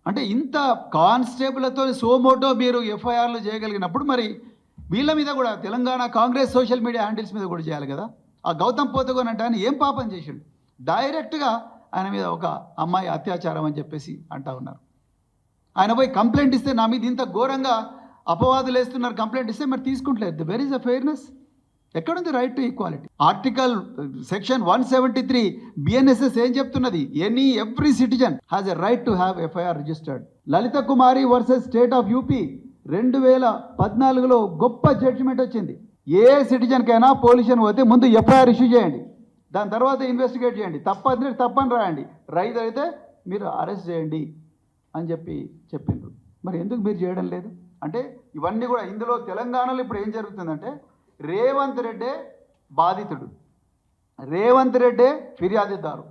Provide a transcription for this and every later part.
అంటే ఇంత కానిస్టేబుల్తో సోమోటో మీరు ఎఫ్ఐఆర్లు చేయగలిగినప్పుడు మరి వీళ్ళ మీద కూడా Telangana Congress social media handles మీద కూడా చేయాలి కదా. ఆ గౌతమ్ పోతగోన్ అంటే ఆయన ఏం పాపం చేసిండు? డైరెక్ట్గా ఆయన మీద ఒక అమ్మాయి అత్యాచారం అని చెప్పేసి అంటా ఉన్నారు. ఆయన పోయి కంప్లైంట్ ఇస్తే నా మీద ఇంత ఘోరంగా అపవాదులు వేస్తున్నారు, కంప్లైంట్ ఇస్తే మరి తీసుకుంటలేదు. Where is a fairness? ఎక్కడుంది right to equality? Article section 173 BNSS ఏం చెప్తున్నది? Every citizen has a right to have FIR registered. Lalitha Kumari versus state of UP 2014లో గొప్ప జడ్జిమెంట్ వచ్చింది. ఏ సిటిజన్కైనా పోలీసుని పోతే ముందు ఎఫ్ఐఆర్ ఇష్యూ చేయండి, దాని తర్వాత ఇన్వెస్టిగేట్ చేయండి, తప్పని రాయండి, రైట్ అయితే మీరు అరెస్ట్ చేయండి అని చెప్పిండ్రు. మరి ఎందుకు మీరు చేయడం లేదు? అంటే ఇవన్నీ కూడా ఇందులో తెలంగాణలో ఇప్పుడు ఏం జరుగుతుందంటే రేవంత్ రెడ్డే బాధితుడు, రేవంత్ రెడ్డే ఫిర్యాదుదారు,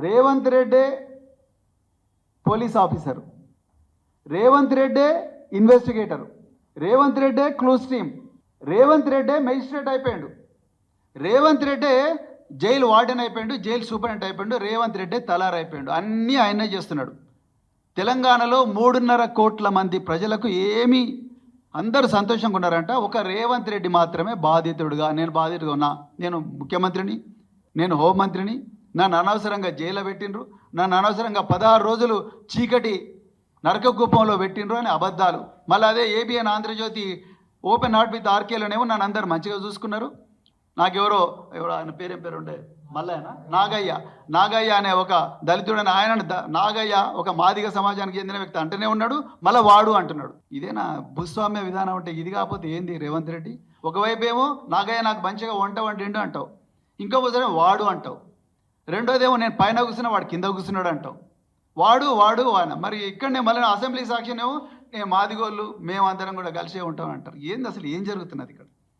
రేవంత్ రెడ్డే పోలీస్ ఆఫీసరు, రేవంత్ రెడ్డే ఇన్వెస్టిగేటరు, రేవంత్ రెడ్డే క్లోజ్ టీమ్, రేవంత్ రెడ్డే మెజిస్ట్రేట్ అయిపోయాడు, రేవంత్ రెడ్డే జైలు వార్డెన్ అయిపోయాడు, జైలు సూపరింటెండెంట్ అయిపోయాడు, రేవంత్ రెడ్డే తలార్ అయిపోయాడు. అన్నీ ఆయనే చేస్తున్నాడు. తెలంగాణలో 3.5 కోట్ల మంది ప్రజలకు ఏమీ అందరూ సంతోషంగా ఉన్నారంట. ఒక రేవంత్ రెడ్డి మాత్రమే బాధితుడుగా, నేను బాధితుడుగా ఉన్నా, నేను ముఖ్యమంత్రిని, నేను హోంమంత్రిని, నన్ను అనవసరంగా జైల్లో పెట్టిండ్రు, నన్ను అనవసరంగా 16 రోజులు చీకటి నరకకూపంలో పెట్టిండ్రు అని అబద్ధాలు. మళ్ళీ అదే ABN Andhrajyothy open heart with ఆర్కేలోనేమో నన్ను అందరు మంచిగా చూసుకున్నారు. నాకెవరో ఆయన పేరేం పేరు ఉండే మల్లయ్యనా నాగయ్య అనే ఒక దళితుడని ఆయన నాగయ్య ఒక మాదిగ సమాజానికి చెందిన వ్యక్తి అంటూనే ఉన్నాడు, మళ్ళీ వాడు అంటున్నాడు. ఇదేనా భూస్వామ్య విధానం? అంటే ఇది కాకపోతే ఏంది రేవంత్ రెడ్డి? ఒకవైపు ఏమో నాగయ్య నాకు మంచిగా వంట వండిండు అంటావు, ఇంకోసారి వాడు అంటావు, రెండోదేమో నేను పైన కూర్చున్నా వాడు కింద కూర్చున్నాడు అంటావు. వాడు ఆయన. మరి ఇక్కడనే మళ్ళీ అసెంబ్లీ సాక్షినేమో నేను మాదిగోళ్ళు మేమందరం కూడా కలిసే ఉంటాం అంటారు. ఏంది అసలు ఏం జరుగుతున్నది ఇక్కడ?